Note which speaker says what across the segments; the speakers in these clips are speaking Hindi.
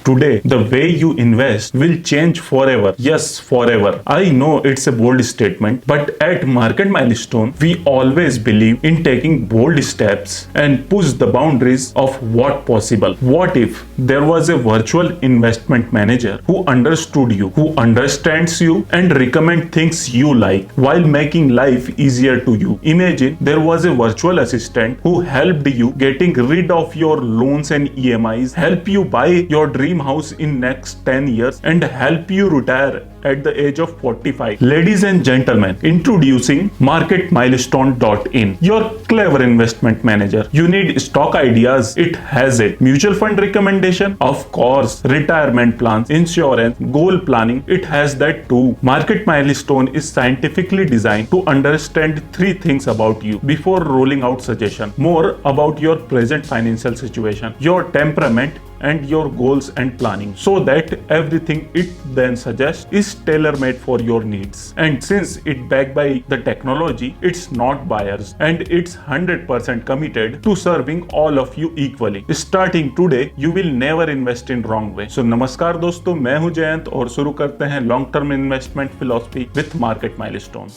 Speaker 1: Today, the way you invest will change forever. Yes, forever. I know it's a bold statement, but at Market Milestone, we always believe in taking bold steps and push the boundaries of what possible. What if there was a virtual investment manager who understood you, who understands you, and recommend things you like while making life easier to you? Imagine there was a virtual assistant who helped you getting rid of your loans and EMIs, help you buy your dream house in next 10 years, and help you retire at the age of 45. Ladies and gentlemen, introducing MarketMilestone.in, your clever investment manager. You need stock ideas, it has it. Mutual fund recommendation, of course. Retirement plans, insurance, goal planning, it has that too. Market Milestone is scientifically designed to understand 3 things about you before rolling out suggestion. More about your present financial situation, your temperament, and your goals and planning, so that everything it then suggests is tailor-made for your needs. And since it backed by the technology, it's not biased and it's 100% committed to serving all of you equally. Starting today, you will never invest in wrong way. So नमस्कार दोस्तों, मैं हूं जयंत और शुरू करते हैं long term investment philosophy with market milestone.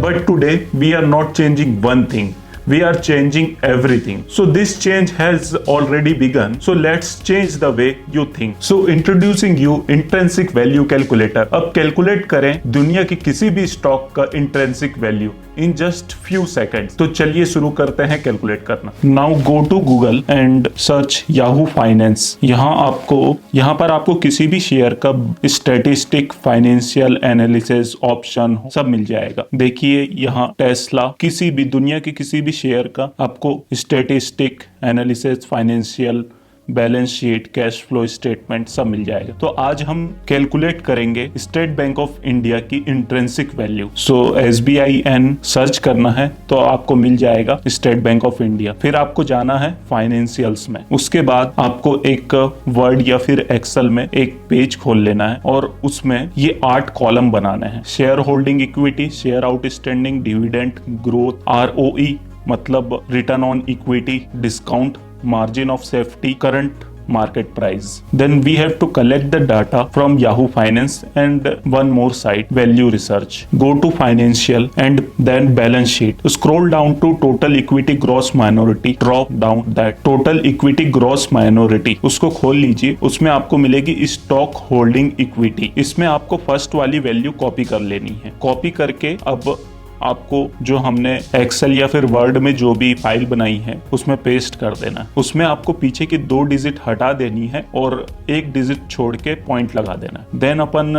Speaker 1: But today we are not changing one thing. We are changing everything. So this change has already begun. So let's change the way you think. So introducing you intrinsic value calculator. अब कैलकुलेट करें दुनिया की किसी भी स्टॉक का intrinsic value in just few seconds. तो चलिए शुरू करते हैं कैलकुलेट करना। Now go to Google and search Yahoo finance. यहाँ पर आपको किसी भी शेयर का स्टैटिस्टिक, फाइनेंशियल एनालिसिस, ऑप्शन सब मिल जाएगा। देखिए यहाँ टेस्ला, किसी भी दुनिया के किसी भी शेयर का आपको statistic, analysis, financial, balance sheet, cash flow statement सब मिल जाएगा। तो आज हम कैलकुलेट करेंगे स्टेट बैंक ऑफ इंडिया की इंट्रिंसिक वैल्यू। सो SBIN सर्च करना है तो आपको मिल जाएगा स्टेट बैंक ऑफ इंडिया। फिर आपको जाना है फाइनेंशियल्स में। उसके बाद आपको एक वर्ड या फिर एक्सेल में एक पेज खोल लेना है और उसमें ये 8 कॉलम बनाने हैं। Share holding equity, share outstanding, dividend, growth, ROE मतलब return on equity, discount, margin of safety, current market price. Then we have to collect the data from Yahoo Finance and one more site, Value Research. Go to financial and then balance sheet. Scroll down to total equity gross minority. Drop down that total equity gross minority. उसको खोल लीजिए। उसमें आपको मिलेगी स्टॉक होल्डिंग इक्विटी। इसमें आपको फर्स्ट वाली वैल्यू कॉपी कर लेनी है। कॉपी करके अब आपको जो हमने एक्सेल या फिर वर्ड में जो भी फाइल बनाई है उसमें पेस्ट कर देना है। उसमें आपको पीछे की 2 डिजिट हटा देनी है और 1 डिजिट छोड़ के पॉइंट लगा देना है। देन अपन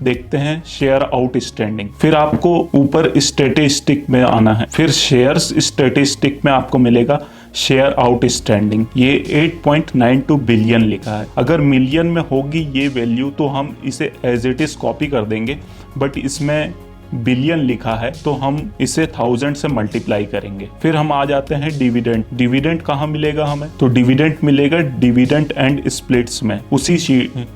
Speaker 1: देखते हैं शेयर आउटस्टैंडिंग। फिर आपको ऊपर स्टैटिस्टिक में आना है। फिर शेयर्स स्टैटिस्टिक में आपको मिलेगा शेयर आउटस्टैंडिंग। ये 8.92 बिलियन लिखा है। अगर मिलियन में होगी ये वैल्यू तो हम इसे एज इट इज कॉपी कर देंगे, बट इसमें बिलियन लिखा है तो हम इसे 1000 से मल्टीप्लाई करेंगे। फिर हम आ जाते हैं डिविडेंड। डिविडेंड कहाँ मिलेगा हमें? तो डिविडेंड मिलेगा डिविडेंड एंड स्प्लिट्स में, उसी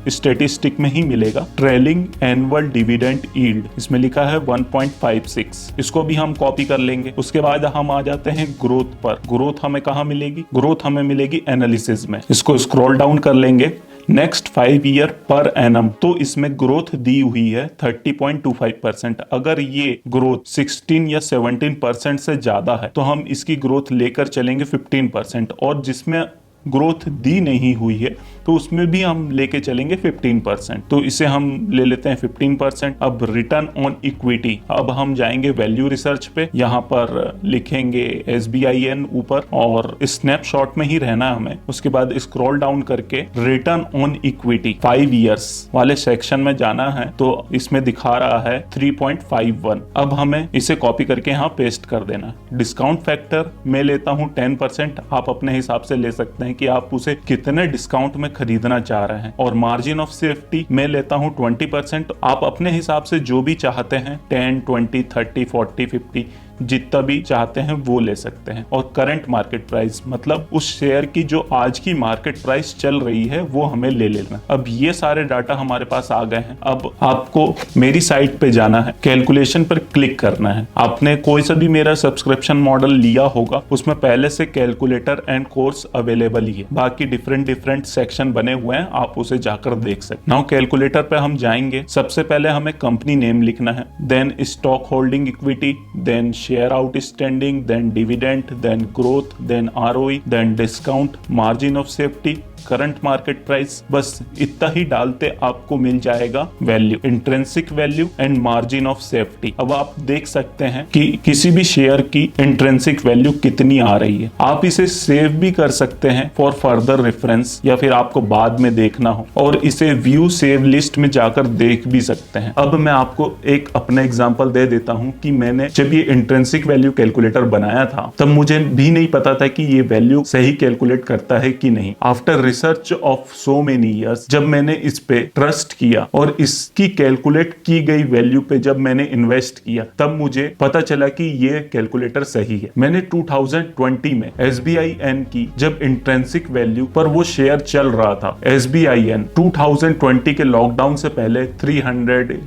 Speaker 1: स्टैटिस्टिक में ही मिलेगा। ट्रेलिंग एनुअल डिविडेंड यील्ड, इसमें लिखा है 1.56। इसको भी हम कॉपी कर लेंगे। उसके बाद हम आ जाते हैं ग्रोथ पर। ग्रोथ हमें कहाँ मिलेगी? ग्रोथ हमें मिलेगी एनालिसिस में। इसको स्क्रॉल डाउन कर लेंगे। नेक्स्ट 5 ईयर पर एनम, तो इसमें ग्रोथ दी हुई है 30.25%। अगर ये ग्रोथ 16 या 17% से ज्यादा है तो हम इसकी ग्रोथ लेकर चलेंगे 15%, और जिसमें ग्रोथ दी नहीं हुई है तो उसमें भी हम लेके चलेंगे 15%। तो इसे हम ले लेते हैं 15%। अब रिटर्न ऑन इक्विटी, अब हम जाएंगे वैल्यू रिसर्च पे। यहाँ पर लिखेंगे SBIN ऊपर और स्नैपशॉट में ही रहना है हमें। उसके बाद स्क्रॉल डाउन करके रिटर्न ऑन इक्विटी 5 ईयर्स वाले सेक्शन में जाना है तो इसमें दिखा रहा है 3.51। अब हमें इसे कॉपी करके यहाँ पेस्ट कर देना। डिस्काउंट फैक्टर मैं लेता हूँ 10%। आप अपने हिसाब से ले सकते हैं कि आप उसे कितने डिस्काउंट में खरीदना चाह रहे हैं। और मार्जिन ऑफ सेफ्टी मैं लेता हूं 20%। आप अपने हिसाब से जो भी चाहते हैं 10, 20, 30, 40, 50 जितना भी चाहते हैं वो ले सकते हैं। और करंट मार्केट प्राइस मतलब उस शेयर की जो आज की मार्केट प्राइस चल रही है वो हमें ले लेना। अब ये सारे डाटा हमारे पास आ गए हैं। अब आपको मेरी साइट पे जाना है, कैलकुलेशन पर क्लिक करना है। आपने कोई सा भी मेरा सब्सक्रिप्शन मॉडल लिया होगा उसमें पहले से कैलकुलेटर एंड कोर्स अवेलेबल ही है, बाकी डिफरेंट सेक्शन बने हुए हैं, आप उसे जाकर देख सकते। नाउ कैलकुलेटर पे हम जाएंगे। सबसे पहले हमें कंपनी नेम लिखना है, then stock holding equity, then share outstanding, then dividend, then growth, then ROE, then discount, margin of safety, current market price. बस इतना ही डालते आपको मिल जाएगा value, intrinsic value and margin of safety. अब आप देख सकते हैं कि किसी भी शेयर की इंट्रिंसिक वैल्यू कितनी आ रही है। आप इसे सेव भी कर सकते हैं फॉर फर्दर रेफरेंस, या फिर आपको बाद में देखना हो और इसे व्यू सेव लिस्ट में जाकर देख भी सकते हैं। अब मैं आपको एक अपना एग्जांपल दे देता हूं कि मैंने जब ये इंट्रिंसिक वैल्यू कैलकुलेटर बनाया था तब मुझे भी नहीं पता था कि ये वैल्यू सही कैलकुलेट करता है कि नहीं। After research of so many years जब मैंने इस पे ट्रस्ट किया और इसकी कैलकुलेट की गई वैल्यू पे जब मैंने इन्वेस्ट किया तब मुझे पता चला कि ये कैलकुलेटर सही है। मैंने 2020 में SBIN की जब इंट्रिंसिक वैल्यू पर वो शेयर चल रहा था, SBIN 2020 के लॉकडाउन से पहले 300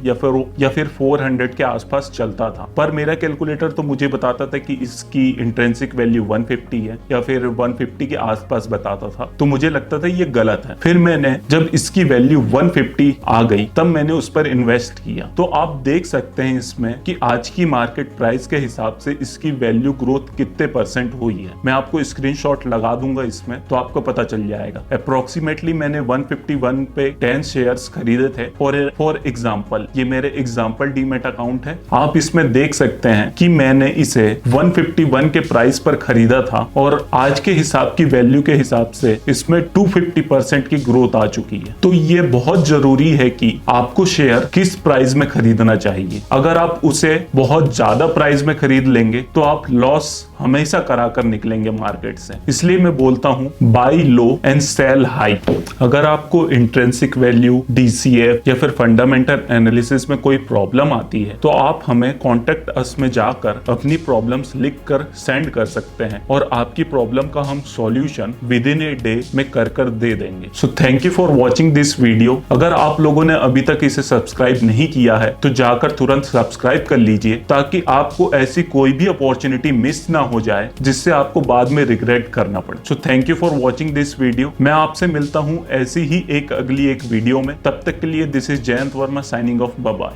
Speaker 1: या फिर 400 के आसपास चलता था, पर मेरा कैलकुलेटर तो मुझे बताता था कि इसकी इंट्रिंसिक वैल्यू 150 है या फिर 150 के आसपास बताता था। तो मुझे लगता था ये गलत है। फिर मैंने जब इसकी वैल्यू 150 आ गई तब मैंने उस पर इन्वेस्ट किया। तो आप देख सकते हैं इसमें कि आज की मार्केट प्राइस के हिसाब से इसकी वैल्यू ग्रोथ कितने % हुई है। मैं आपको स्क्रीनशॉट लगा दूंगा इसमें तो आपको पता चल जाएगा। अप्रोक्सीमेटली मैंने 151 पे 10 शेयर्स खरीदे थे। फॉर एग्जांपल ये मेरे एग्जांपल डीमैट अकाउंट है। आप इसमें देख सकते हैं कि मैंने इसे 151 के प्राइस पर खरीदा था और आज के हिसाब की वैल्यू के हिसाब से इसमें 250% की ग्रोथ आ चुकी है। तो ये बहुत जरूरी है कि आपको शेयर किस प्राइस में खरीदना चाहिए। अगर आप उसे बहुत ज्यादा प्राइस में खरीद लेंगे तो आप लॉस हमेशा कराकर निकलेंगे मार्केट से। इसलिए मैं बोलता हूं buy low and sell high. अगर आपको इंट्रिंसिक वैल्यू, DCF या फिर फंडामेंटल एनालिसिस में कोई प्रॉब्लम आती है तो आप हमें कॉन्टेक्ट अस में जाकर अपनी प्रॉब्लम्स लिख कर सेंड कर सकते हैं और आपकी प्रॉब्लम का हम solution with in a day में कर दे देंगे। So thank you for watching this video. अगर आप लोगों ने अभी तक इसे सब्सक्राइब नहीं किया है तो जाकर तुरंत सब्सक्राइब कर लीजिए ताकि आपको ऐसी कोई भी अपॉर्चुनिटी मिस ना हो जाए जिससे आपको बाद में रिग्रेट करना पड़े। So thank you for watching this video. मैं आपसे मिलता हूं ऐसी ही एक अगली वीडियो में। तब तक के लिए this is Jayant Varma signing off. Bye bye.